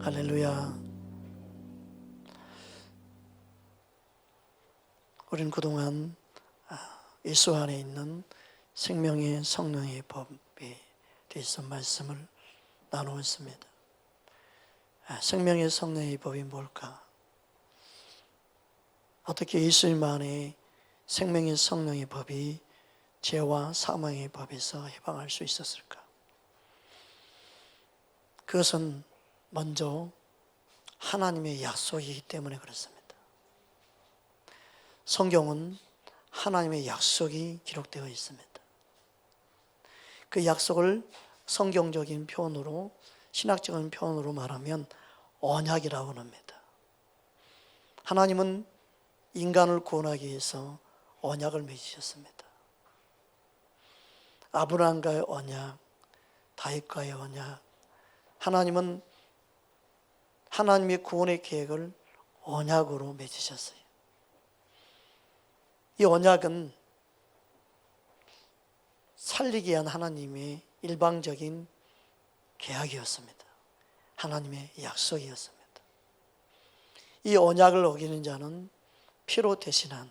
할렐루야. 우리는 그동안 예수 안에 있는 생명의 성령의 법에 대해서 말씀을 나누었습니다. 생명의 성령의 법이 뭘까? 어떻게 예수님 안에 생명의 성령의 법이 죄와 사망의 법에서 해방할 수 있었을까? 그것은 먼저 하나님의 약속이기 때문에 그렇습니다. 성경은 하나님의 약속이 기록되어 있습니다. 그 약속을 성경적인 표현으로, 신학적인 표현으로 말하면 언약이라고 합니다. 하나님은 인간을 구원하기 위해서 언약을 맺으셨습니다. 아브라함과의 언약, 다윗과의 언약, 하나님은 하나님의 구원의 계획을 언약으로 맺으셨어요. 이 언약은 살리기 위한 하나님의 일방적인 계약이었습니다. 하나님의 약속이었습니다. 이 언약을 어기는 자는 피로 대신한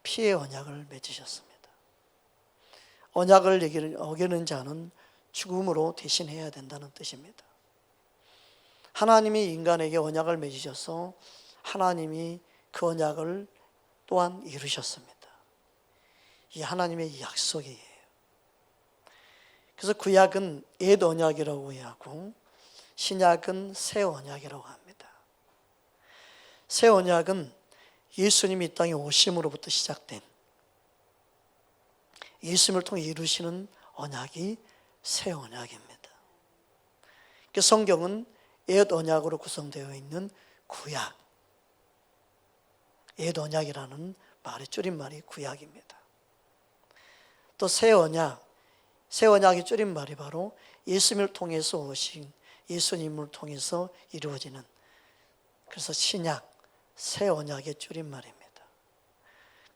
피의 언약을 맺으셨습니다. 언약을 어기는 자는 죽음으로 대신해야 된다는 뜻입니다. 하나님이 인간에게 언약을 맺으셔서 하나님이 그 언약을 또한 이루셨습니다. 이 하나님의 약속이에요. 그래서 구약은 옛 언약이라고 하고 신약은 새 언약이라고 합니다. 새 언약은 예수님이 이 땅에 오심으로부터 시작된, 예수님을 통해 이루시는 언약이 새 언약입니다. 성경은 옛 언약으로 구성되어 있는 구약, 옛 언약이라는 말의 줄임말이 구약입니다. 또 새 언약, 새 언약의 줄임말이 바로 예수님을 통해서 오신, 예수님을 통해서 이루어지는, 그래서 신약, 새 언약의 줄임말입니다.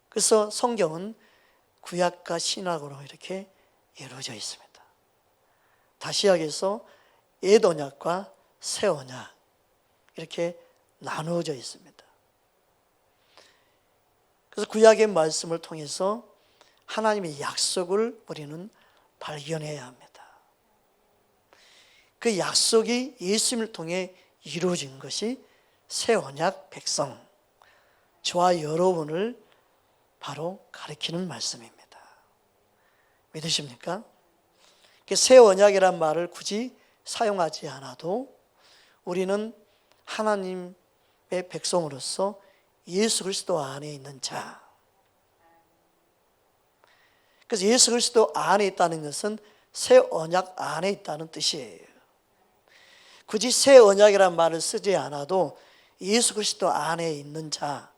그래서 성경은 구약과 신약으로 이렇게 이루어져 있습니다. 다시 이야기해서 옛 언약과 새 언약 이렇게 나누어져 있습니다. 그래서 구약의 말씀을 통해서 하나님의 약속을 우리는 발견해야 합니다. 그 약속이 예수님을 통해 이루어진 것이 새 언약 백성, 저와 여러분을 바로 가리키는 말씀입니다. 믿으십니까? 새 언약이란 말을 굳이 사용하지 않아도 우리는 하나님의 백성으로서 예수 그리스도 안에 있는 자, 그래서 예수 그리스도 안에 있다는 것은 새 언약 안에 있다는 뜻이에요. 굳이 새 언약이라는 말을 쓰지 않아도 예수 그리스도 안에 있는 자,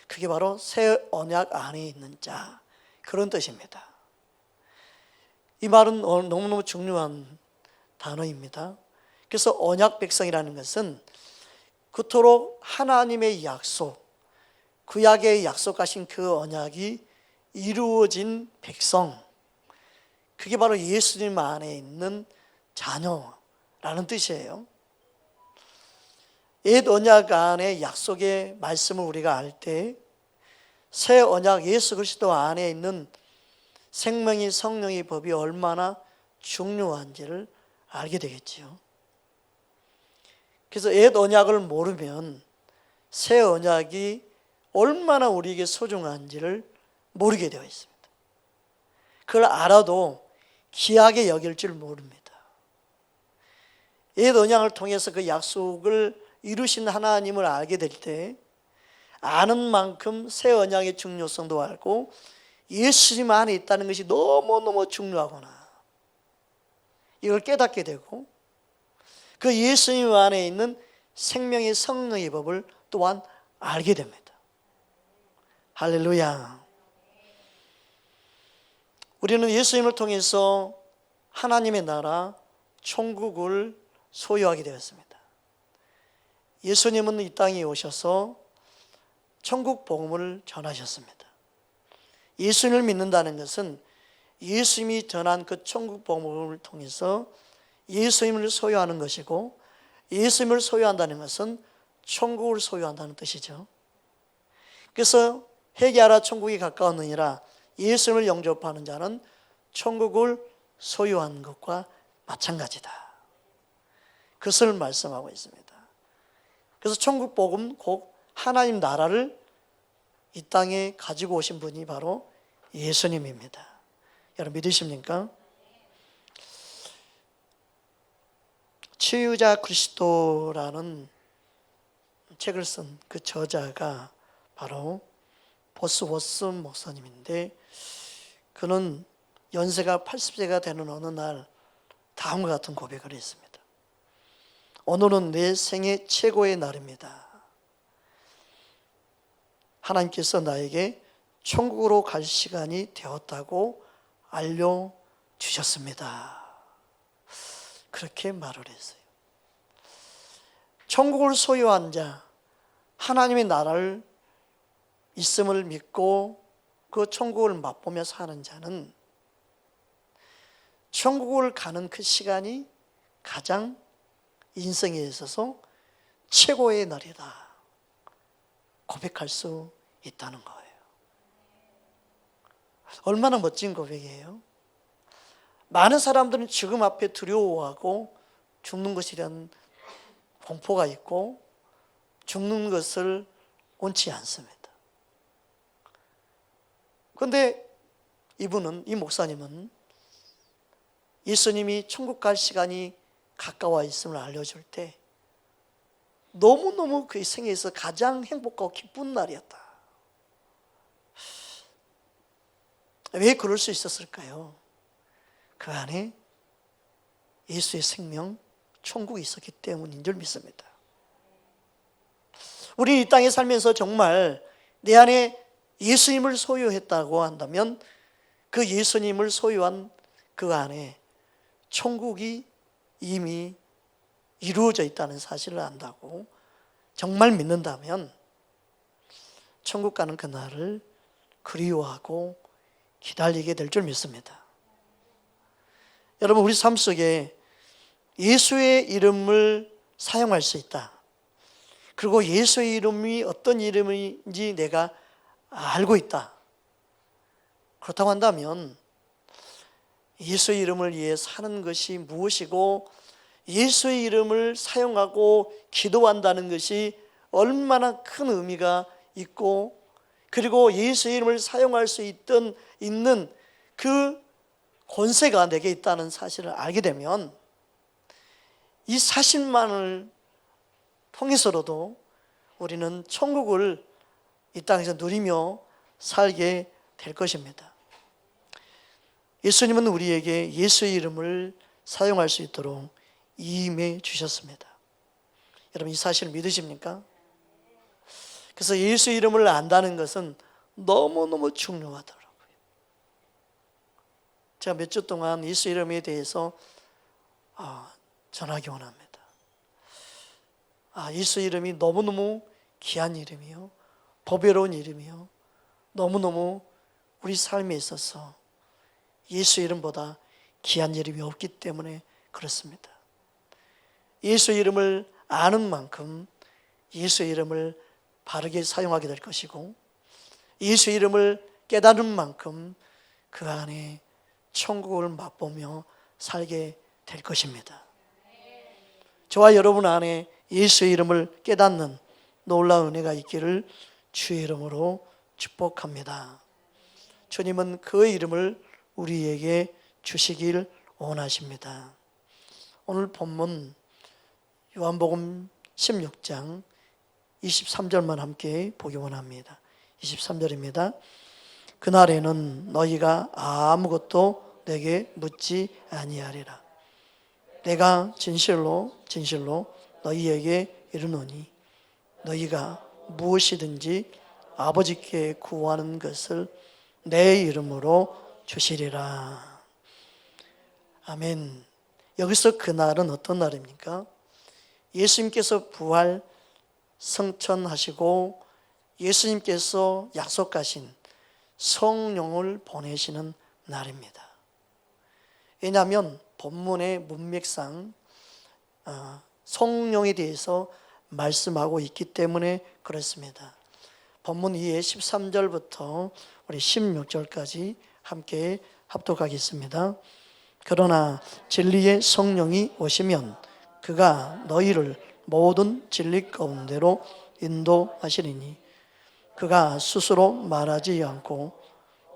그게 바로 새 언약 안에 있는 자, 그런 뜻입니다. 이 말은 너무너무 중요한 단어입니다. 그래서 언약 백성이라는 것은 그토록 하나님의 약속, 구약에 약속하신 그 언약이 이루어진 백성, 그게 바로 예수님 안에 있는 자녀라는 뜻이에요. 옛 언약 안에 약속의 말씀을 우리가 알 때 새 언약 예수 그리스도 안에 있는 생명의 성령의 법이 얼마나 중요한지를 알게 되겠지요. 그래서 옛 언약을 모르면 새 언약이 얼마나 우리에게 소중한지를 모르게 되어 있습니다. 그걸 알아도 귀하게 여길 줄 모릅니다. 옛 언약을 통해서 그 약속을 이루신 하나님을 알게 될 때 아는 만큼 새 언약의 중요성도 알고 예수님 안에 있다는 것이 너무너무 중요하구나, 이걸 깨닫게 되고 그 예수님 안에 있는 생명의 성령의 법을 또한 알게 됩니다. 할렐루야. 우리는 예수님을 통해서 하나님의 나라, 천국을 소유하게 되었습니다. 예수님은 이 땅에 오셔서 천국 복음을 전하셨습니다. 예수님을 믿는다는 것은 예수님이 전한 그 천국 복음을 통해서 예수님을 소유하는 것이고 예수님을 소유한다는 것은 천국을 소유한다는 뜻이죠. 그래서 회개하라 천국이 가까웠느니라, 예수님을 영접하는 자는 천국을 소유한 것과 마찬가지다, 그것을 말씀하고 있습니다. 그래서 천국 복음, 곧 하나님 나라를 이 땅에 가지고 오신 분이 바로 예수님입니다. 여러분 믿으십니까? 치유자 그리스도라는 책을 쓴 그 저자가 바로 보스워스 목사님인데, 그는 연세가 80세가 되는 어느 날 다음과 같은 고백을 했습니다. 오늘은 내 생애 최고의 날입니다. 하나님께서 나에게 천국으로 갈 시간이 되었다고 알려주셨습니다. 그렇게 말을 했어요. 천국을 소유한 자, 하나님의 나라를 있음을 믿고 그 천국을 맛보며 사는 자는 천국을 가는 그 시간이 가장 인생에 있어서 최고의 날이다 고백할 수 있다는 거예요. 얼마나 멋진 고백이에요. 많은 사람들은 죽음 앞에 두려워하고 죽는 것에 대한 공포가 있고 죽는 것을 원치 않습니다. 그런데 이분은, 이 목사님은 예수님이 천국 갈 시간이 가까워 있음을 알려줄 때 너무너무 그의 생애에서 가장 행복하고 기쁜 날이었다. 왜 그럴 수 있었을까요? 그 안에 예수의 생명, 천국이 있었기 때문인 줄 믿습니다. 우리 이 땅에 살면서 정말 내 안에 예수님을 소유했다고 한다면 그 예수님을 소유한 그 안에 천국이 이미 이루어져 있다는 사실을 안다고 정말 믿는다면 천국 가는 그날을 그리워하고 기다리게 될 줄 믿습니다. 여러분, 우리 삶 속에 예수의 이름을 사용할 수 있다. 그리고 예수의 이름이 어떤 이름인지 내가 알고 있다. 그렇다고 한다면 예수의 이름을 위해 사는 것이 무엇이고 예수의 이름을 사용하고 기도한다는 것이 얼마나 큰 의미가 있고, 그리고 예수의 이름을 사용할 수 있는 그 권세가 내게 있다는 사실을 알게 되면 이 사실만을 통해서라도 우리는 천국을 이 땅에서 누리며 살게 될 것입니다. 예수님은 우리에게 예수의 이름을 사용할 수 있도록 임해 주셨습니다. 여러분, 이 사실을 믿으십니까? 그래서 예수의 이름을 안다는 것은 너무너무 중요하더라고요. 제가 몇 주 동안 예수 이름에 대해서 전하기 원합니다. 예수 이름이 너무너무 귀한 이름이요, 보배로운 이름이요, 너무너무 우리 삶에 있어서 예수 이름보다 귀한 이름이 없기 때문에 그렇습니다. 예수 이름을 아는 만큼 예수 이름을 바르게 사용하게 될 것이고, 예수 이름을 깨달은 만큼 그 안에 천국을 맛보며 살게 될 것입니다. 저와 여러분 안에 예수의 이름을 깨닫는 놀라운 은혜가 있기를 주의 이름으로 축복합니다. 주님은 그 이름을 우리에게 주시길 원하십니다. 오늘 본문 요한복음 16장 23절만 함께 보기 원합니다. 23절입니다. 그날에는 너희가 아무것도 내게 묻지 아니하리라. 내가 진실로 진실로 너희에게 이르노니 너희가 무엇이든지 아버지께 구하는 것을 내 이름으로 주시리라. 아멘. 여기서 그날은 어떤 날입니까? 예수님께서 부활 성천하시고 예수님께서 약속하신 성령을 보내시는 날입니다. 왜냐하면 본문의 문맥상 성령에 대해서 말씀하고 있기 때문에 그렇습니다. 본문 이에 13절부터 우리 16절까지 함께 합독하겠습니다. 그러나 진리의 성령이 오시면 그가 너희를 모든 진리 가운데로 인도하시리니 그가 스스로 말하지 않고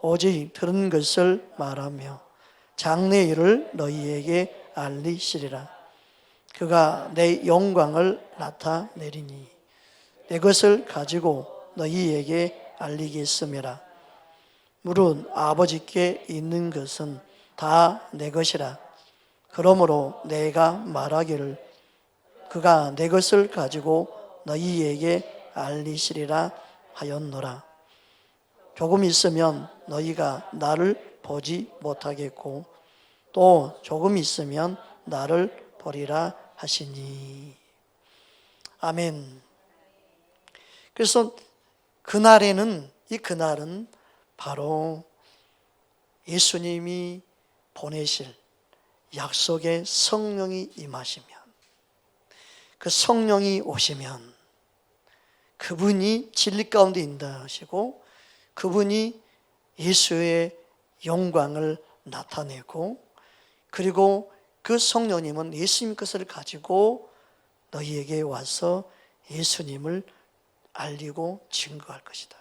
오직 들은 것을 말하며 장래 일을 너희에게 알리시리라. 그가 내 영광을 나타내리니 내 것을 가지고 너희에게 알리겠음이라. 무릇 아버지께 있는 것은 다 내 것이라. 그러므로 내가 말하기를 그가 내 것을 가지고 너희에게 알리시리라 하였노라. 조금 있으면 너희가 나를 보지 못하겠고 또 조금 있으면 나를 보리라 하시니. 아멘. 그래서 그날은 바로 예수님이 보내실 약속의 성령이 임하시면, 그 성령이 오시면 그분이 진리 가운데 인도하시고 그분이 예수의 영광을 나타내고, 그리고 그 성령님은 예수님 것을 가지고 너희에게 와서 예수님을 알리고 증거할 것이다.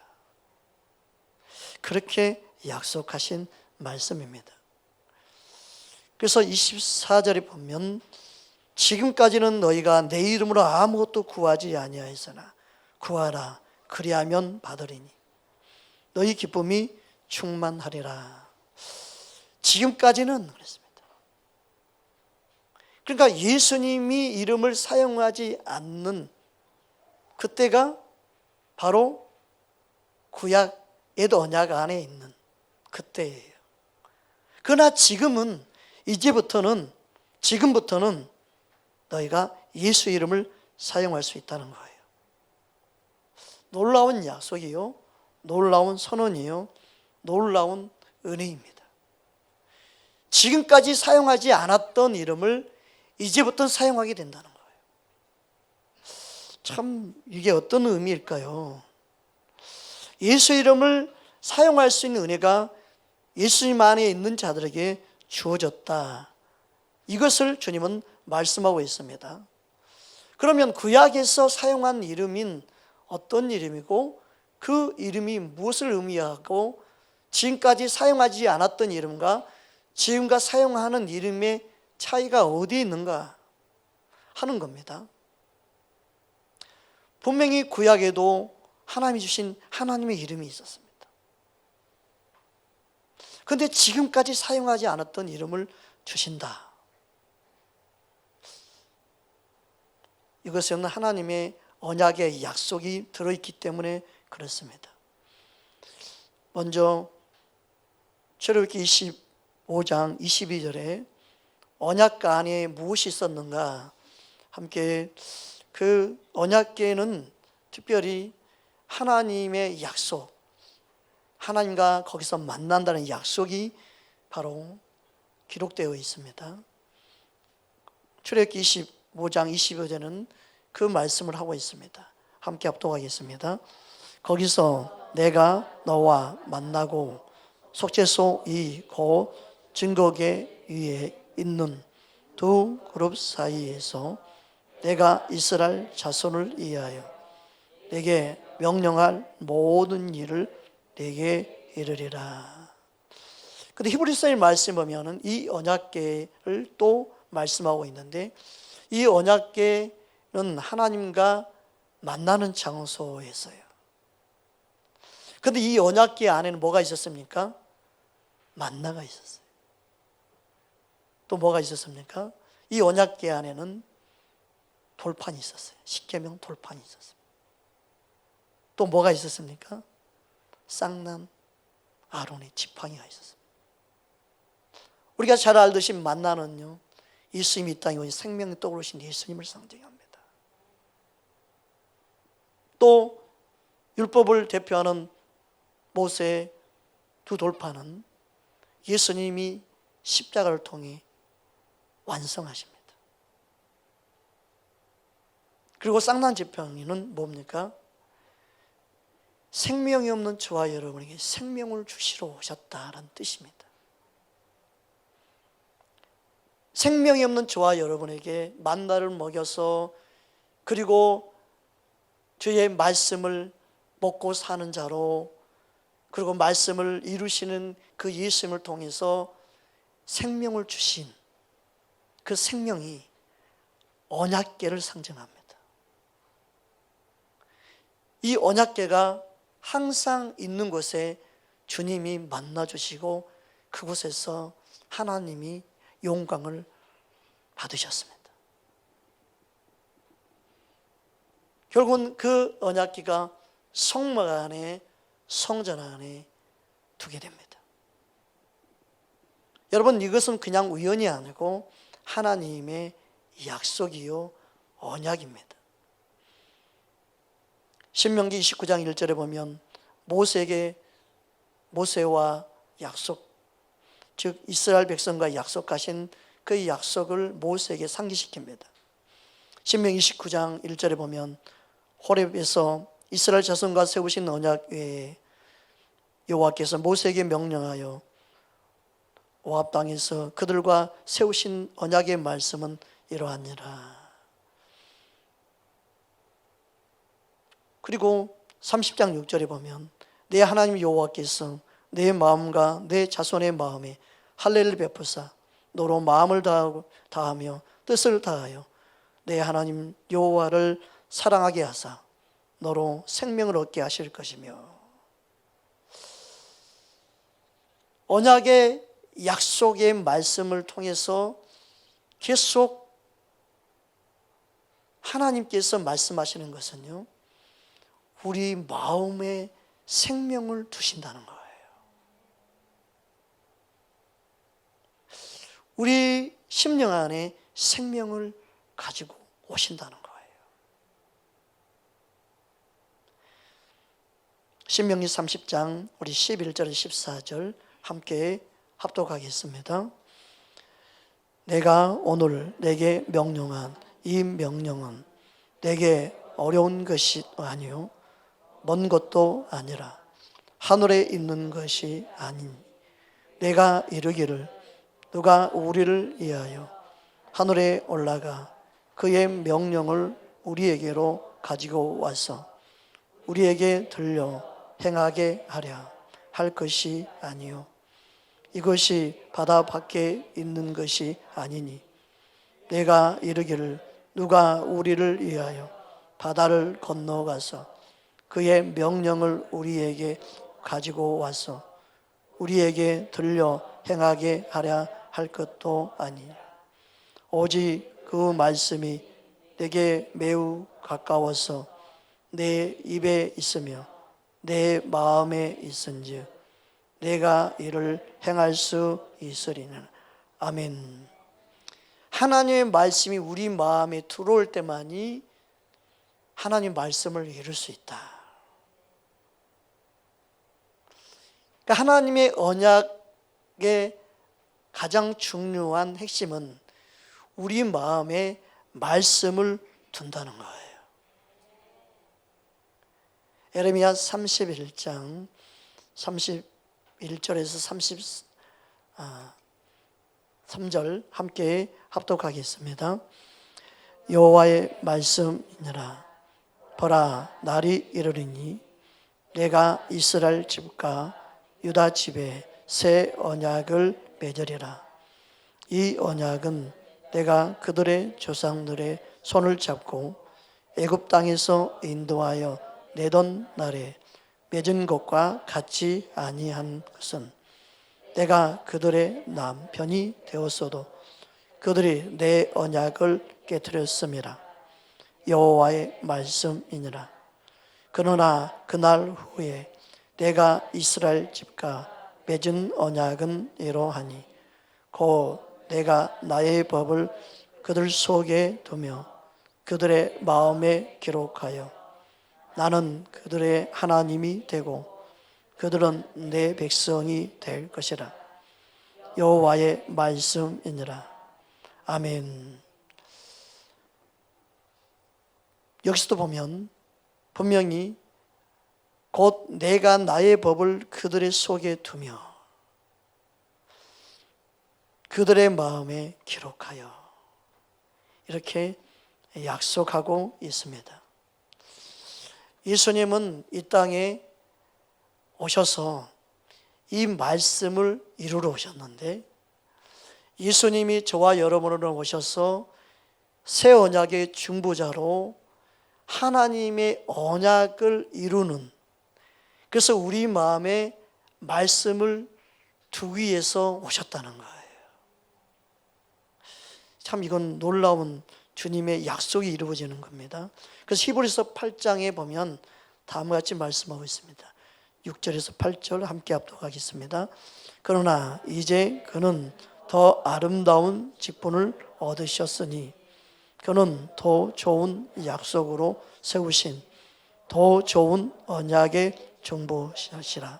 그렇게 약속하신 말씀입니다. 그래서 24절에 보면 지금까지는 너희가 내 이름으로 아무것도 구하지 아니하였으나 구하라 그리하면 받으리니 너희 기쁨이 충만하리라. 지금까지는 그랬습니다. 그러니까 예수님이 이름을 사용하지 않는 그때가 바로 구약 옛 언약 안에 있는 그때예요. 그러나 지금부터는 너희가 예수 이름을 사용할 수 있다는 거예요. 놀라운 약속이요, 놀라운 선언이요, 놀라운 은혜입니다. 지금까지 사용하지 않았던 이름을 이제부터 사용하게 된다는 거예요. 참 이게 어떤 의미일까요? 예수 이름을 사용할 수 있는 은혜가 예수님 안에 있는 자들에게 주어졌다. 이것을 주님은 말씀하고 있습니다. 그러면 구약에서 사용한 이름인 어떤 이름이고 그 이름이 무엇을 의미하고 지금까지 사용하지 않았던 이름과 지금과 사용하는 이름의 차이가 어디에 있는가 하는 겁니다. 분명히 구약에도 하나님이 주신 하나님의 이름이 있었습니다. 그런데 지금까지 사용하지 않았던 이름을 주신다. 이것은 하나님의 언약의 약속이 들어있기 때문에 그렇습니다. 먼저 출애굽기 25장 22절에 언약궤 안에 무엇이 있었는가? 함께 그 언약궤는 특별히 하나님의 약속, 하나님과 거기서 만난다는 약속이 바로 기록되어 있습니다. 출애굽기 25장 25절은 그 말씀을 하고 있습니다. 함께 합독하겠습니다. 거기서 내가 너와 만나고 속죄소 이 곧 증거궤 위에 있는 두 그룹 사이에서 내가 이스라엘 자손을 위하여 내게 명령할 모든 일을 내게 이르리라. 근데 히브리서의 말씀 보면은 이 언약궤를 또 말씀하고 있는데, 이 언약궤는 하나님과 만나는 장소였어요. 근데 이 언약궤 안에는 뭐가 있었습니까? 만나가 있었어요. 또 뭐가 있었습니까? 이 언약궤 안에는 돌판이 있었어요. 십계명 돌판이 있었어요. 또 뭐가 있었습니까? 쌍난 아론의 지팡이가 있었습니다. 우리가 잘 알듯이 만나는요, 예수님이 이 땅에 오신 생명이 떠오르신 예수님을 상징합니다. 또 율법을 대표하는 모세의 두 돌판은 예수님이 십자가를 통해 완성하십니다. 그리고 쌍난지팡이는 뭡니까? 생명이 없는 저와 여러분에게 생명을 주시러 오셨다는 뜻입니다. 생명이 없는 저와 여러분에게 만나를 먹여서 그리고 주의 말씀을 먹고 사는 자로, 그리고 말씀을 이루시는 그 예수님을 통해서 생명을 주신 그 생명이 언약궤를 상징합니다. 이 언약궤가 항상 있는 곳에 주님이 만나주시고 그곳에서 하나님이 영광을 받으셨습니다. 결국은 그 언약궤가 성막 안에, 성전 안에 두게 됩니다. 여러분, 이것은 그냥 우연이 아니고 하나님의 약속이요 언약입니다. 신명기 29장 1절에 보면 모세와 약속, 즉 이스라엘 백성과 약속하신 그 약속을 모세에게 상기시킵니다. 신명기 29장 1절에 보면 호렙에서 이스라엘 자손과 세우신 언약 외에 여호와께서 모세에게 명령하여 모압 땅에서 그들과 세우신 언약의 말씀은 이러하니라. 그리고 30장 6절에 보면 내 하나님 여호와께서 내 마음과 내 자손의 마음에 할례를 베푸사 너로 마음을 다하며 뜻을 다하여 내 하나님 여호와를 사랑하게 하사 너로 생명을 얻게 하실 것이며, 언약의 약속의 말씀을 통해서 계속 하나님께서 말씀하시는 것은요, 우리 마음에 생명을 두신다는 거예요. 우리 심령 안에 생명을 가지고 오신다는 거예요. 신명기 30장 우리 11절 14절 함께 합독하겠습니다. 내가 오늘 내게 명령한 이 명령은 내게 어려운 것이 아니요 먼 것도 아니라 하늘에 있는 것이 아니니 내가 이르기를 누가 우리를 위하여 하늘에 올라가 그의 명령을 우리에게로 가지고 와서 우리에게 들려 행하게 하랴 할 것이 아니요 이것이 바다 밖에 있는 것이 아니니 내가 이르기를 누가 우리를 위하여 바다를 건너가서 그의 명령을 우리에게 가지고 와서 우리에게 들려 행하게 하랴 할 것도 아니니 오직 그 말씀이 내게 매우 가까워서 내 입에 있으며 내 마음에 있은즉 내가 이를 행할 수 있으리는. 아멘. 하나님의 말씀이 우리 마음에 들어올 때만이 하나님 말씀을 이룰 수 있다. 그러니까 하나님의 언약의 가장 중요한 핵심은 우리 마음에 말씀을 둔다는 거예요. 예레미야 31장 31절에서 33절 함께 합독하겠습니다. 여호와의 말씀이니라. 보라, 날이 이르리니 내가 이스라엘 집과 유다 집에 새 언약을 맺으리라. 이 언약은 내가 그들의 조상들의 손을 잡고 애굽 땅에서 인도하여 내던 날에 맺은 것과 같지 아니한 것은 내가 그들의 남편이 되었어도 그들이 내 언약을 깨뜨렸음이라. 여호와의 말씀이니라. 그러나 그날 후에 내가 이스라엘 집과 맺은 언약은 이러하니 곧 내가 나의 법을 그들 속에 두며 그들의 마음에 기록하여 나는 그들의 하나님이 되고 그들은 내 백성이 될 것이라. 여호와의 말씀이니라. 아멘. 여기서도 보면 분명히 곧 내가 나의 법을 그들의 속에 두며 그들의 마음에 기록하여 이렇게 약속하고 있습니다. 예수님은 이 땅에 오셔서 이 말씀을 이루러 오셨는데 예수님이 저와 여러분으로 오셔서 새 언약의 중보자로 하나님의 언약을 이루는, 그래서 우리 마음에 말씀을 두기 위해서 오셨다는 거예요. 참 이건 놀라운 주님의 약속이 이루어지는 겁니다. 그래서 히브리서 8장에 보면 다음과 같이 말씀하고 있습니다. 6절에서 8절 함께 합독하겠습니다. 그러나 이제 그는 더 아름다운 직분을 얻으셨으니 그는 더 좋은 약속으로 세우신 더 좋은 언약의 중보자시라.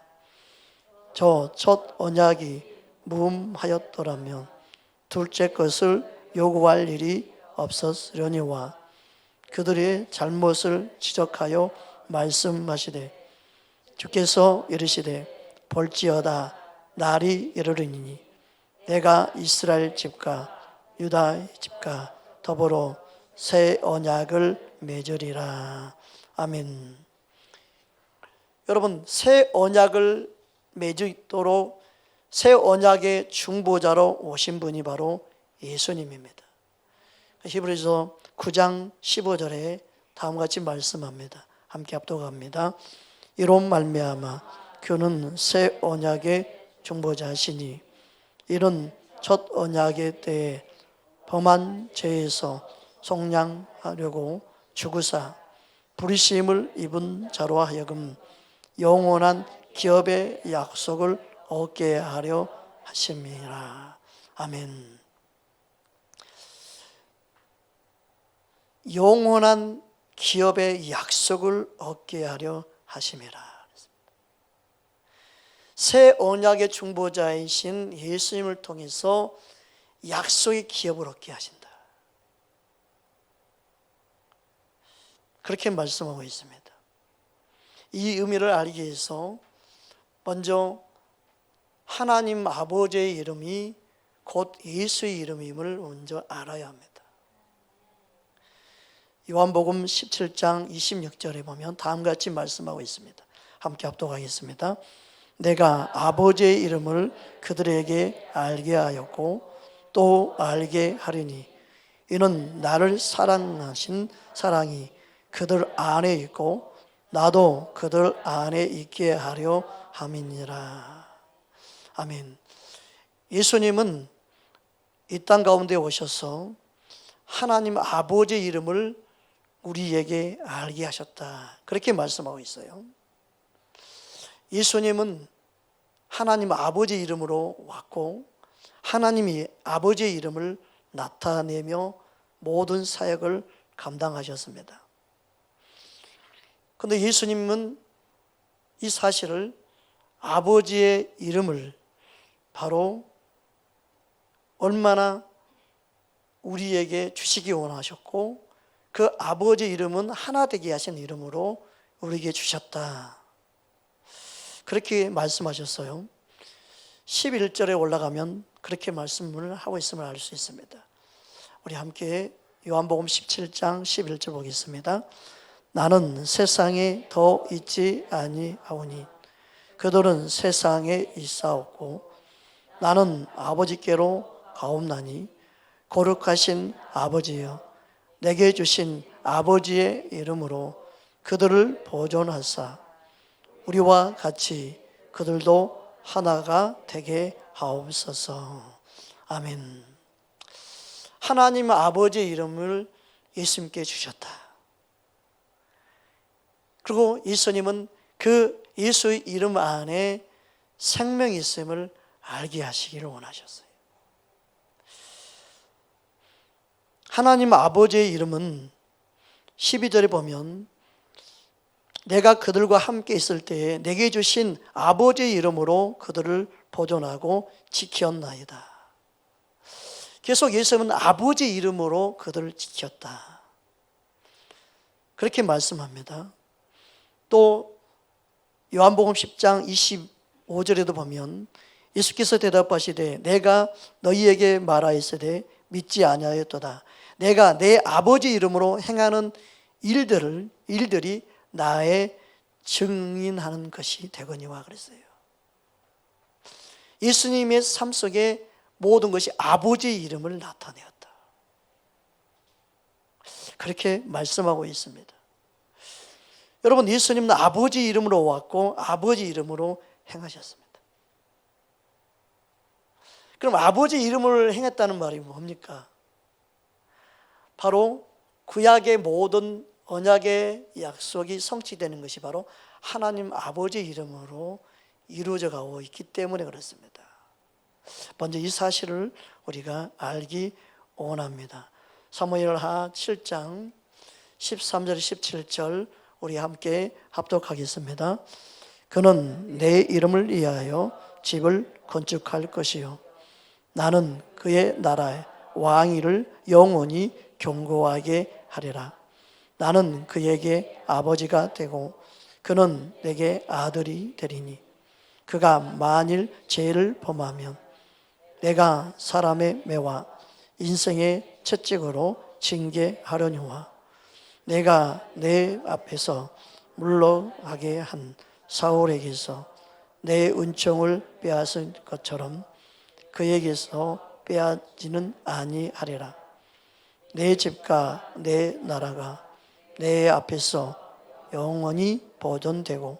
저 첫 언약이 무음하였더라면 둘째 것을 요구할 일이 없었으려니와 그들의 잘못을 지적하여 말씀하시되 주께서 이르시되 볼지어다 날이 이르리니 내가 이스라엘 집과 유다 집과 더불어 새 언약을 맺으리라. 아멘. 여러분, 새 언약을 맺도록 새 언약의 중보자로 오신 분이 바로 예수님입니다. 히브리서 9장 15절에 다음과 같이 말씀합니다. 함께 합독합니다. 이로 말미암아 그는 새 언약의 중보자시니 이는 첫 언약의 때에 범한 죄에서 속량하려고 죽으사 부르심을 입은 자로 하여금 영원한 기업의 약속을 얻게 하려 하심이라. 아멘. 영원한 기업의 약속을 얻게 하려 하심이라. 새 언약의 중보자이신 예수님을 통해서 약속의 기업을 얻게 하신다. 그렇게 말씀하고 있습니다. 이 의미를 알기 위해서 먼저 하나님 아버지의 이름이 곧 예수의 이름임을 먼저 알아야 합니다. 요한복음 17장 26절에 보면 다음과 같이 말씀하고 있습니다. 함께 합독하겠습니다. 내가 아버지의 이름을 그들에게 알게 하였고 또 알게 하리니 이는 나를 사랑하신 사랑이 그들 안에 있고 나도 그들 안에 있게 하려 함이니라. 아멘. 예수님은 이 땅 가운데 오셔서 하나님 아버지의 이름을 우리에게 알게 하셨다. 그렇게 말씀하고 있어요. 예수님은 하나님 아버지의 이름으로 왔고 하나님이 아버지의 이름을 나타내며 모든 사역을 감당하셨습니다. 그런데 예수님은 이 사실을 아버지의 이름을 바로 얼마나 우리에게 주시기 원하셨고 그 아버지의 이름은 하나 되게 하신 이름으로 우리에게 주셨다. 그렇게 말씀하셨어요. 11절에 올라가면 그렇게 말씀을 하고 있음을 알 수 있습니다. 우리 함께 요한복음 17장 11절 보겠습니다. 나는 세상에 더 있지 아니하오니 그들은 세상에 있사옵고 나는 아버지께로 가옵나니 거룩하신 아버지여 내게 주신 아버지의 이름으로 그들을 보존하사 우리와 같이 그들도 하나가 되게 하옵소서. 아멘. 하나님 아버지의 이름을 예수님께 주셨다. 그리고 예수님은 그 예수의 이름 안에 생명이 있음을 알게 하시기를 원하셨어요. 하나님 아버지의 이름은 12절에 보면 내가 그들과 함께 있을 때에 내게 주신 아버지의 이름으로 그들을 보존하고 지켰나이다. 계속 예수님은 아버지의 이름으로 그들을 지켰다. 그렇게 말씀합니다. 또 요한복음 10장 25절에도 보면 예수께서 대답하시되 내가 너희에게 말하였으되 믿지 아니하였도다. 내가 내 아버지 이름으로 행하는 일들이 나의 증인하는 것이 되거니와 그랬어요. 예수님의 삶 속에 모든 것이 아버지의 이름을 나타내었다. 그렇게 말씀하고 있습니다. 여러분, 예수님은 아버지 이름으로 왔고 아버지 이름으로 행하셨습니다. 그럼 아버지 이름을 행했다는 말이 뭡니까? 바로 구약의 모든 언약의 약속이 성취되는 것이 바로 하나님 아버지 이름으로 이루어져 가고 있기 때문에 그렇습니다. 먼저 이 사실을 우리가 알기 원합니다. 사무엘하 7장 13절 17절 우리 함께 합독하겠습니다. 그는 내 이름을 위하여 집을 건축할 것이요 나는 그의 나라의 왕위를 영원히 견고하게 하리라. 나는 그에게 아버지가 되고 그는 내게 아들이 되리니 그가 만일 죄를 범하면 내가 사람의 매와 인생의 채찍으로 징계하려니와 내가 내 앞에서 물러가게 한 사울에게서 내 은총을 빼앗은 것처럼 그에게서 빼앗지는 아니하리라. 내 집과 내 나라가 내 앞에서 영원히 보존되고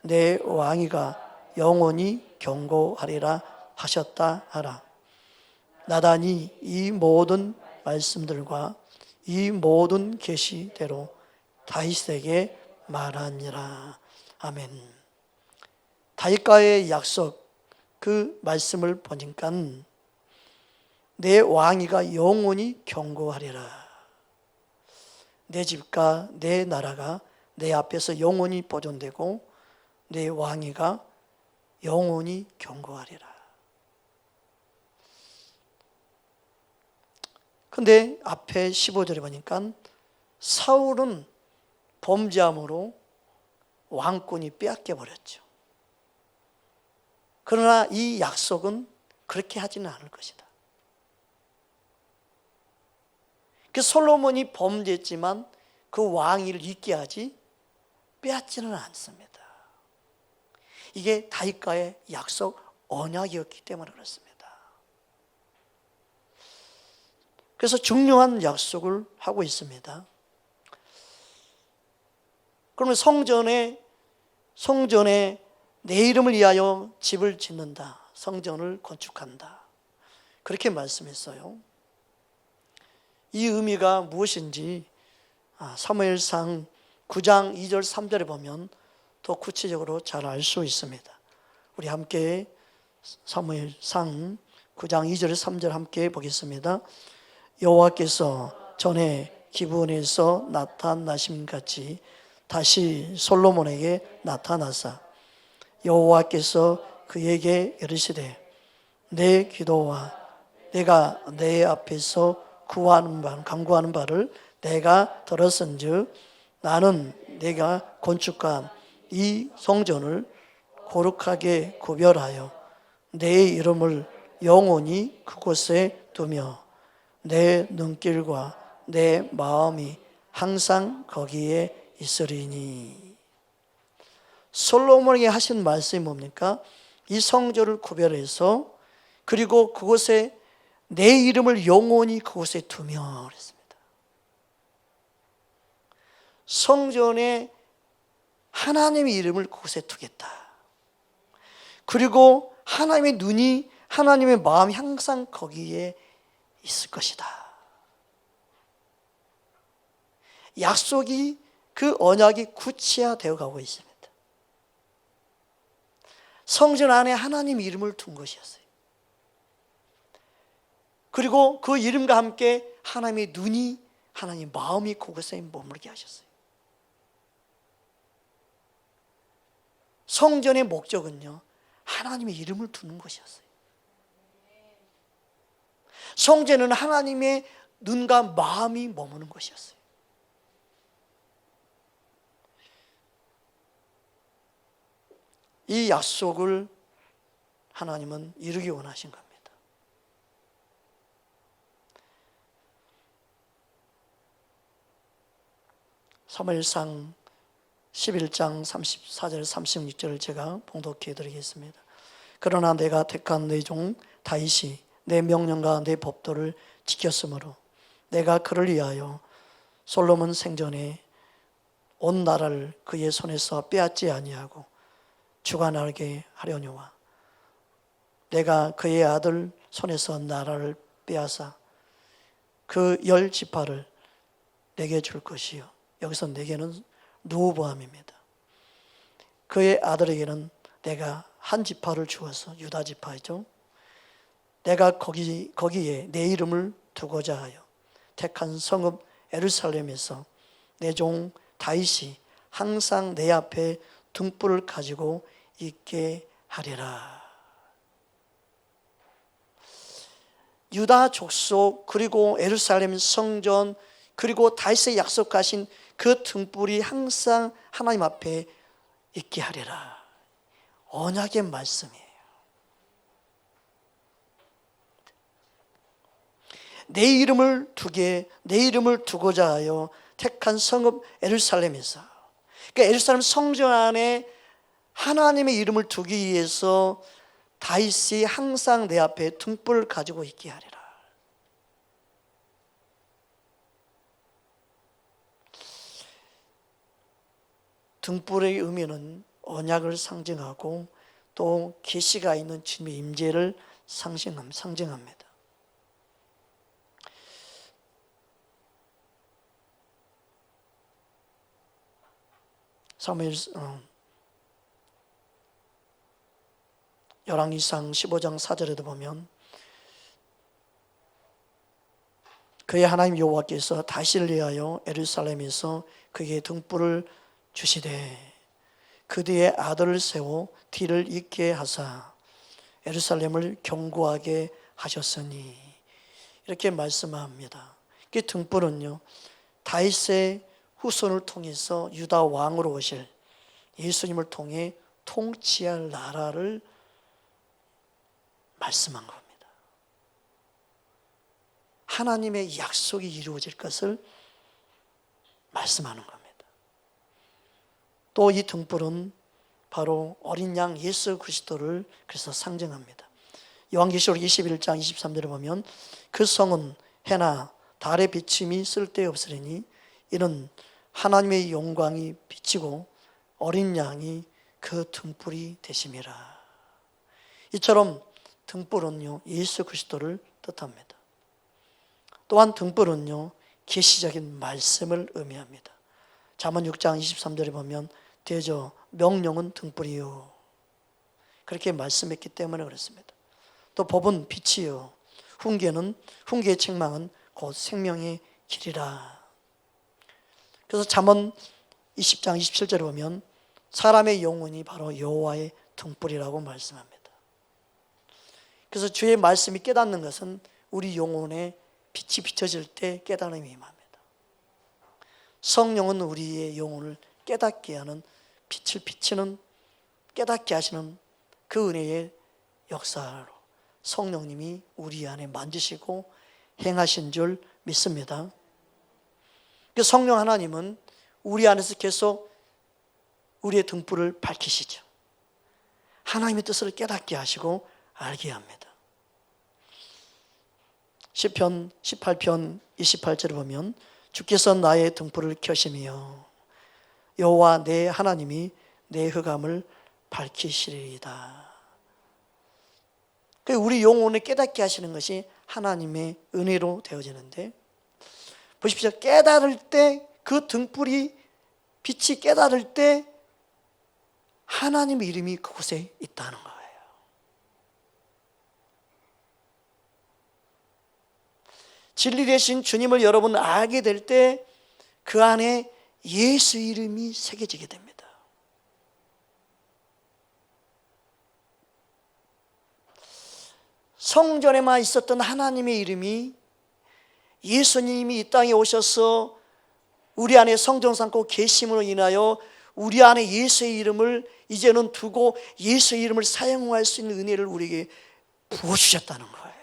내 왕위가 영원히 견고하리라 하셨다 하라. 나단이 이 모든 말씀들과 이 모든 계시대로 다윗에게 말하니라. 아멘. 다윗과의 약속 그 말씀을 보니까 내 왕위가 영원히 견고하리라. 내 집과 내 나라가 내 앞에서 영원히 보존되고 내 왕위가 영원히 견고하리라. 근데 앞에 15절에 보니까 사울은 범죄함으로 왕권이 빼앗겨 버렸죠. 그러나 이 약속은 그렇게 하지는 않을 것이다. 그 솔로몬이 범죄했지만 그 왕위를 잊게 하지 빼앗지는 않습니다. 이게 다윗과의 약속 언약이었기 때문에 그렇습니다. 그래서 중요한 약속을 하고 있습니다. 그러면 성전에 내 이름을 위하여 집을 짓는다. 성전을 건축한다. 그렇게 말씀했어요. 이 의미가 무엇인지 사무엘상 9장 2절 3절에 보면 더 구체적으로 잘 알 수 있습니다. 우리 함께 사무엘상 9장 2절 3절 함께 보겠습니다. 여호와께서 전에 기브온에서 나타나심 같이 다시 솔로몬에게 나타나사 여호와께서 그에게 이르시되 내 기도와 내가 내 앞에서 간구하는 바를 내가 들었은즉 나는 내가 건축한 이 성전을 거룩하게 구별하여 내 이름을 영원히 그곳에 두며 내 눈길과 내 마음이 항상 거기에 있으리니. 솔로몬에게 하신 말씀이 뭡니까? 이 성전을 구별해서 그리고 그곳에 내 이름을 영원히 그곳에 두며 그랬습니다. 성전에 하나님의 이름을 그곳에 두겠다. 그리고 하나님의 눈이 하나님의 마음이 항상 거기에 있을 것이다. 약속이 그 언약이 구체화되어 가고 있습니다. 성전 안에 하나님 이름을 둔 것이었어요. 그리고 그 이름과 함께 하나님의 눈이 하나님의 마음이 그곳에 머물게 하셨어요. 성전의 목적은요, 하나님의 이름을 두는 것이었어요. 성전은 하나님의 눈과 마음이 머무는 것이었어요. 이 약속을 하나님은 이루기 원하신 겁니다. 사무엘상 11장 34절 36절을 제가 봉독해 드리겠습니다. 그러나 내가 택한 내 종 다윗이 내 명령과 내 법도를 지켰으므로 내가 그를 위하여 솔로몬 생전에 온 나라를 그의 손에서 빼앗지 아니하고 주관하게 하려니와 내가 그의 아들 손에서 나라를 빼앗아 그 10지파를 내게 줄 것이요. 여기서 내게는 르호보암입니다. 그의 아들에게는 내가 한 지파를 주어서 유다 지파이죠. 내가 거기에 내 이름을 두고자 하여 택한 성읍 예루살렘에서 내 종 다윗이 항상 내 앞에 등불을 가지고 있게 하리라. 유다 족속 그리고 예루살렘 성전 그리고 다윗의 약속하신 그 등불이 항상 하나님 앞에 있게 하리라. 언약의 말씀이에요. 내 이름을 두고자 하여 택한 성읍 예루살렘에서, 그러니까 예루살렘 성전 안에 하나님의 이름을 두기 위해서 다윗이 항상 내 앞에 등불을 가지고 있게 하리라. 등불의 의미는 언약을 상징하고 또 계시가 있는 주님의 임재를 상징합니다. 사무엘 열왕기상 15장 4절에도 보면 그의 하나님 여호와께서 다윗을 위하여 예루살렘에서 그에게 등불을 주시되 그 뒤에 아들을 세워 뒤를 잇게 하사 예루살렘을 견고하게 하셨으니, 이렇게 말씀합니다. 그 등불은요, 다윗의 후손을 통해서 유다 왕으로 오실 예수님을 통해 통치할 나라를 말씀한 겁니다. 하나님의 약속이 이루어질 것을 말씀하는 겁니다. 또 이 등불은 바로 어린 양 예수 그리스도를 그래서 상징합니다. 요한계시록 21장 23절에 보면 그 성은 해나 달의 비침이 쓸데없으리니 이는 하나님의 영광이 비치고 어린 양이 그 등불이 되심이라. 이처럼 등불은요, 예수 그리스도를 뜻합니다. 또한 등불은요, 계시적인 말씀을 의미합니다. 잠언 6장 23절에 보면 대저 명령은 등불이요, 그렇게 말씀했기 때문에 그렇습니다. 또 법은 빛이요, 훈계의 책망은 곧 생명의 길이라. 그래서 잠언 20장 27절에 보면 사람의 영혼이 바로 여호와의 등불이라고 말씀합니다. 그래서 주의 말씀이 깨닫는 것은 우리 영혼에 빛이 비춰질 때 깨달음이 임합니다. 성령은 우리의 영혼을 깨닫게 하는, 빛을 비치는, 깨닫게 하시는 그 은혜의 역사로 성령님이 우리 안에 만지시고 행하신 줄 믿습니다. 그 성령 하나님은 우리 안에서 계속 우리의 등불을 밝히시죠. 하나님의 뜻을 깨닫게 하시고 알게 합니다. 시편 18편 28절에 보면 주께서 나의 등불을 켜시며 여호와 내 하나님이 내 흑암을 밝히시리이다. 우리 영혼을 깨닫게 하시는 것이 하나님의 은혜로 되어지는데, 보십시오. 깨달을 때, 그 등불이 빛이 깨달을 때 하나님의 이름이 그곳에 있다는 거예요. 진리 되신 주님을 여러분 알게 될 때 그 안에 예수 이름이 새겨지게 됩니다. 성전에만 있었던 하나님의 이름이 예수님이 이 땅에 오셔서 우리 안에 성정 삼고 계심으로 인하여 우리 안에 예수의 이름을 이제는 두고 예수의 이름을 사용할 수 있는 은혜를 우리에게 부어주셨다는 거예요.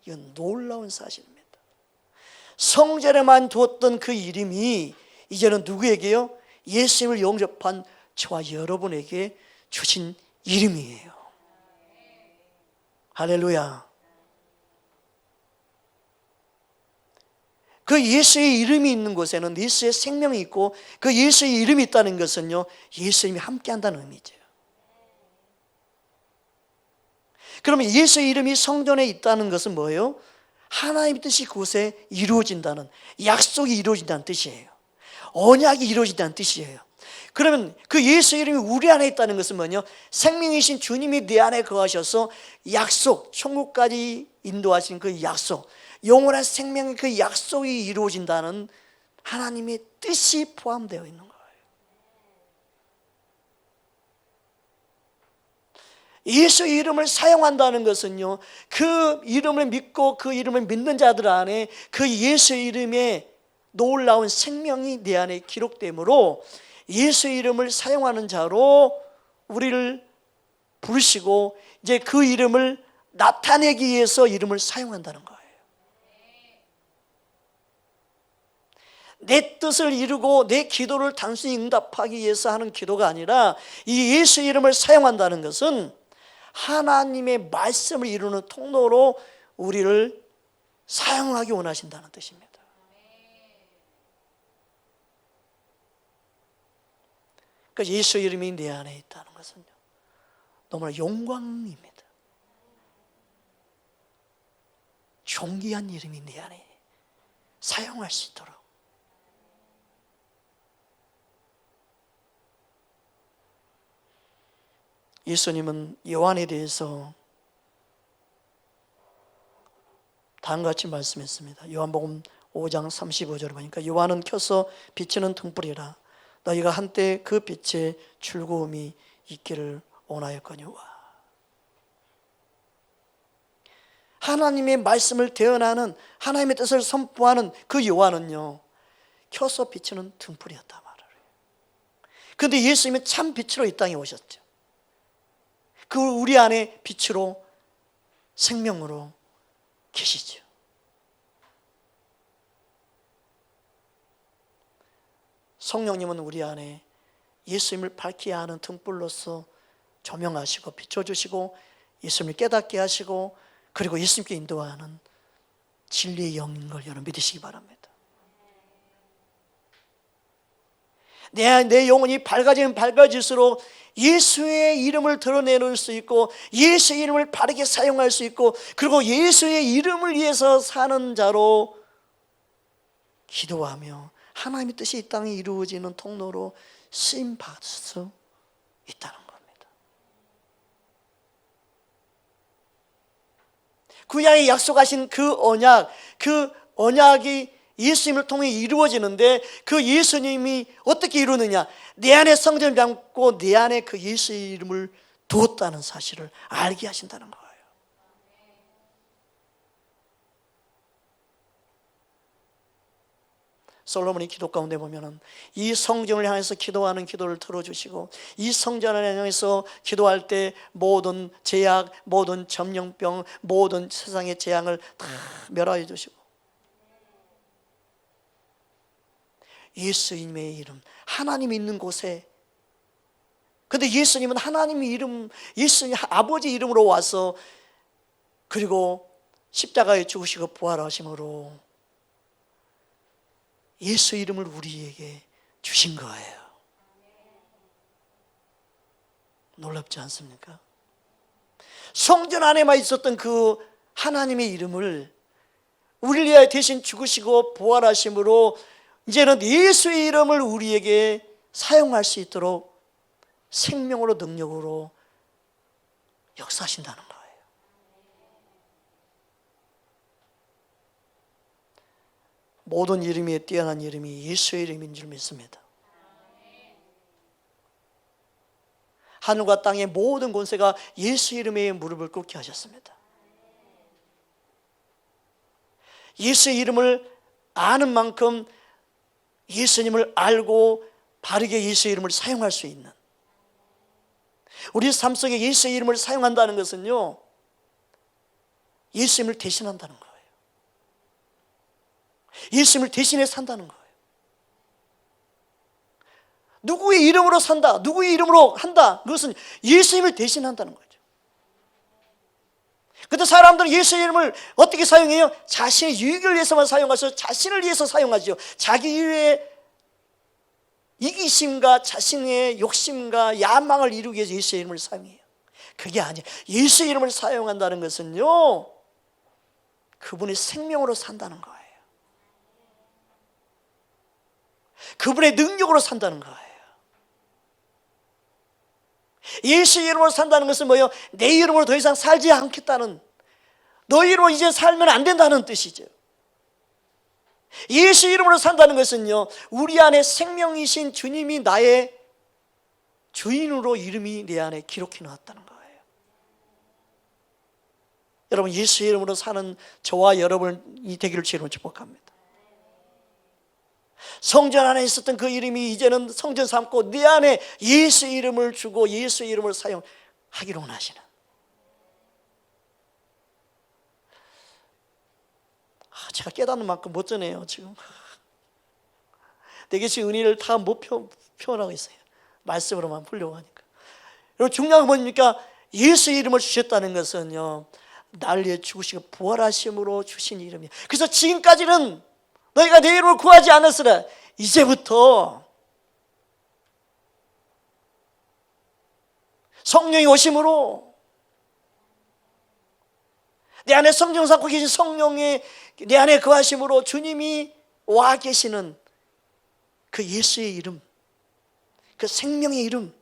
이건 놀라운 사실입니다. 성전에만 두었던 그 이름이 이제는 누구에게요? 예수님을 영접한 저와 여러분에게 주신 이름이에요. 할렐루야. 그 예수의 이름이 있는 곳에는 예수의 생명이 있고, 그 예수의 이름이 있다는 것은요, 예수님이 함께한다는 의미죠. 그러면 예수의 이름이 성전에 있다는 것은 뭐예요? 하나님의 뜻이 그곳에 이루어진다는, 약속이 이루어진다는 뜻이에요. 언약이 이루어진다는 뜻이에요. 그러면 그 예수의 이름이 우리 안에 있다는 것은 뭐냐? 생명이신 주님이 내 안에 거하셔서 약속, 천국까지 인도하신 그 약속, 영원한 생명의 그 약속이 이루어진다는 하나님의 뜻이 포함되어 있는 거예요. 예수의 이름을 사용한다는 것은요, 그 이름을 믿고 그 이름을 믿는 자들 안에 그 예수의 이름에 놀라운 생명이 내 안에 기록되므로 예수의 이름을 사용하는 자로 우리를 부르시고, 이제 그 이름을 나타내기 위해서 이름을 사용한다는 거예요. 내 뜻을 이루고 내 기도를 단순히 응답하기 위해서 하는 기도가 아니라, 이 예수의 이름을 사용한다는 것은 하나님의 말씀을 이루는 통로로 우리를 사용하기 원하신다는 뜻입니다. 그러니까 예수의 이름이 내 안에 있다는 것은요, 너무나 영광입니다. 존귀한 이름이 내 안에 사용할 수 있도록. 예수님은 요한에 대해서 다음과 같이 말씀했습니다. 요한복음 5장 35절을 보니까, 요한은 켜서 비치는 등불이라. 너희가 한때 그 빛에 즐거움이 있기를 원하였거니와. 하나님의 말씀을 대언하는, 하나님의 뜻을 선포하는 그 요한은요, 켜서 비치는 등불이었다 말을 해요. 그런데 예수님은 참 빛으로 이 땅에 오셨죠. 그 우리 안에 빛으로, 생명으로 계시죠. 성령님은 우리 안에 예수님을 밝히게 하는 등불로서 조명하시고 비춰주시고, 예수님을 깨닫게 하시고, 그리고 예수님께 인도하는 진리의 영인 걸 여러분 믿으시기 바랍니다. 내 영혼이 밝아지면 밝아질수록 예수의 이름을 드러내놓을 수 있고, 예수의 이름을 바르게 사용할 수 있고, 그리고 예수의 이름을 위해서 사는 자로 기도하며 하나님의 뜻이 이 땅에 이루어지는 통로로 쓰임받을 수 있다는 겁니다. 구약에 약속하신 그 언약이 예수님을 통해 이루어지는데, 그 예수님이 어떻게 이루느냐? 내 안에 성전을 담고 내 안에 그 예수의 이름을 두었다는 사실을 알게 하신다는 거예요. 솔로몬이 기도 가운데 보면은 이 성전을 향해서 기도하는 기도를 들어주시고, 이 성전을 향해서 기도할 때 모든 제약, 모든 점령병, 모든 세상의 재앙을 다 멸하여 주시고, 예수님의 이름, 하나님이 있는 곳에, 근데 예수님은 하나님의 이름, 예수님 아버지 이름으로 와서, 그리고 십자가에 죽으시고 부활하심으로 예수 이름을 우리에게 주신 거예요. 놀랍지 않습니까? 성전 안에만 있었던 그 하나님의 이름을 우리를 위하여 대신 죽으시고 부활하심으로 이제는 예수의 이름을 우리에게 사용할 수 있도록 생명으로, 능력으로 역사하신다는 거예요. 모든 이름에 뛰어난 이름이 예수의 이름인 줄 믿습니다. 하늘과 땅의 모든 권세가 예수 이름에 무릎을 꿇게 하셨습니다. 예수의 이름을 아는 만큼 예수님을 알고 바르게 예수의 이름을 사용할 수 있는, 우리 삶 속에 예수의 이름을 사용한다는 것은요, 예수님을 대신한다는 거예요. 예수님을 대신해 산다는 거예요. 누구의 이름으로 산다, 누구의 이름으로 한다, 그것은 예수님을 대신한다는 거죠. 근데 사람들은 예수의 이름을 어떻게 사용해요? 자신의 유익을 위해서만 사용하셔서 자신을 위해서 사용하죠. 자기의 이기심과 자신의 욕심과 야망을 이루기 위해서 예수의 이름을 사용해요. 그게 아니에요. 예수의 이름을 사용한다는 것은요, 그분의 생명으로 산다는 거예요. 그분의 능력으로 산다는 거예요. 예수의 이름으로 산다는 것은 뭐예요? 내 이름으로 더 이상 살지 않겠다는, 너 이름으로 이제 살면 안 된다는 뜻이죠. 예수 이름으로 산다는 것은요, 우리 안에 생명이신 주님이 나의 주인으로 이름이 내 안에 기록해 놨다는 거예요. 여러분, 예수 이름으로 사는 저와 여러분이 되기를 주님으로 축복합니다. 성전 안에 있었던 그 이름이 이제는 성전 삼고 내 안에 예수 이름을 주고 예수 이름을 사용하기로 원하시는, 제가 깨닫는 만큼 못 전해요 지금. 내 것이 은혜를 다 못 표현하고 있어요. 말씀으로만 풀려고 하니까. 여러분, 중요한 건 뭡니까? 예수 이름을 주셨다는 것은요, 날 위해 죽으시고 부활하심으로 주신 이름이에요. 그래서 지금까지는 너희가 내 이름을 구하지 않았으나 이제부터 성령이 오심으로 내 안에 성령 삼고 계신 성령의 내 안에 거하심으로 주님이 와 계시는 그 예수의 이름, 그 생명의 이름,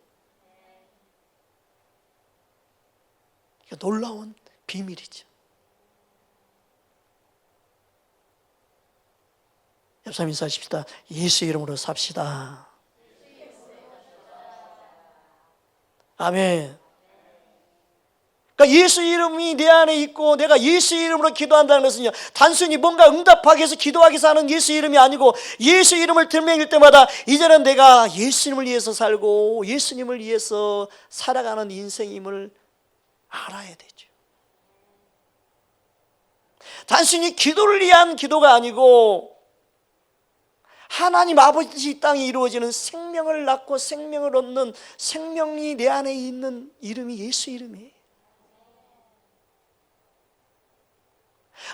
놀라운 비밀이죠. 옆 사람 인사하십시다. 예수 이름으로 삽시다. 아멘. 그러니까 예수 이름이 내 안에 있고 내가 예수 이름으로 기도한다는 것은요, 단순히 뭔가 응답하기 위해서 기도하기 위해서 하는 예수 이름이 아니고, 예수 이름을 들먹일 때마다 이제는 내가 예수님을 위해서 살고 예수님을 위해서 살아가는 인생임을 알아야 되죠. 단순히 기도를 위한 기도가 아니고, 하나님 아버지 땅에 이루어지는 생명을 낳고 생명을 얻는, 생명이 내 안에 있는 이름이 예수 이름이에요.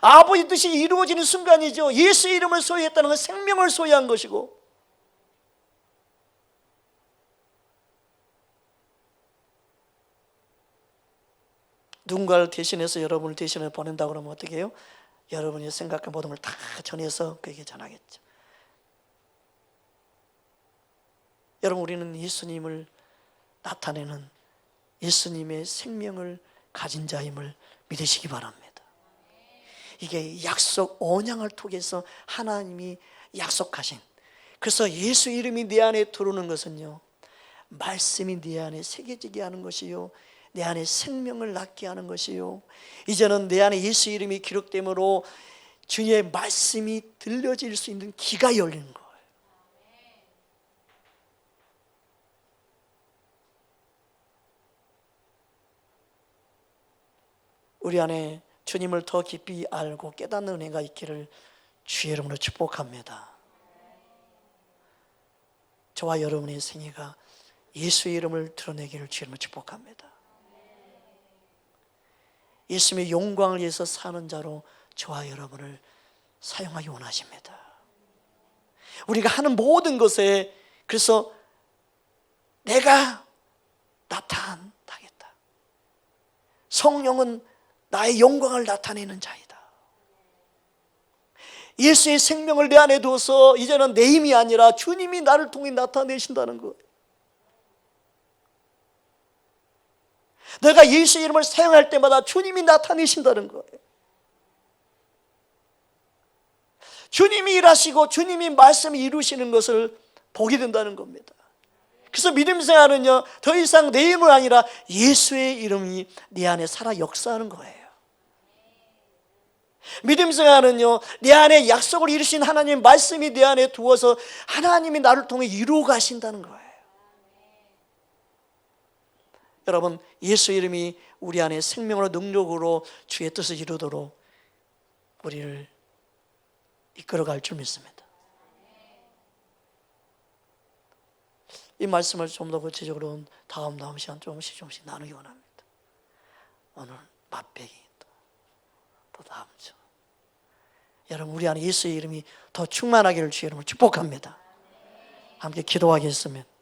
아버지 뜻이 이루어지는 순간이죠. 예수 이름을 소유했다는 건 생명을 소유한 것이고, 누군가를 대신해서 여러분을 대신해 보낸다고 그러면 어떻게 해요? 여러분이 생각한 모든 걸 다 전해서 그에게 전하겠죠. 여러분, 우리는 예수님을 나타내는 예수님의 생명을 가진 자임을 믿으시기 바랍니다. 이게 약속, 언약을 통해서 하나님이 약속하신, 그래서 예수 이름이 내 안에 들어오는 것은요, 말씀이 내 안에 새겨지게 하는 것이요, 내 안에 생명을 낳게 하는 것이요, 이제는 내 안에 예수 이름이 기록되므로 주의 말씀이 들려질 수 있는 귀가 열리는 거예요. 우리 안에 주님을 더 깊이 알고 깨닫는 은혜가 있기를 주의 이름으로 축복합니다. 저와 여러분의 생애가 예수의 이름을 드러내기를 주의 이름으로 축복합니다. 예수님의 영광을 위해서 사는 자로 저와 여러분을 사용하기 원하십니다. 우리가 하는 모든 것에, 그래서 내가 나타나겠다, 성령은 나의 영광을 나타내는 자이다, 예수의 생명을 내 안에 두어서 이제는 내 힘이 아니라 주님이 나를 통해 나타내신다는 것, 내가 예수의 이름을 사용할 때마다 주님이 나타내신다는 거예요. 주님이 일하시고 주님이 말씀을 이루시는 것을 보게 된다는 겁니다. 그래서 믿음 생활은요, 더 이상 내 힘이 아니라 예수의 이름이 내 안에 살아 역사하는 거예요. 믿음 생활은요, 내 안에 약속을 이루신 하나님의 말씀이 내 안에 두어서 하나님이 나를 통해 이루어 가신다는 거예요. 여러분, 예수 이름이 우리 안에 생명으로 능력으로 주의 뜻을 이루도록 우리를 이끌어갈 줄 믿습니다. 이 말씀을 좀 더 구체적으로 다음 시간 조금씩 나누기 원합니다. 오늘 맛배기 또 다음 주. 여러분, 우리 안에 예수의 이름이 더 충만하기를 주의 이름으로 축복합니다. 함께 기도하겠습니다.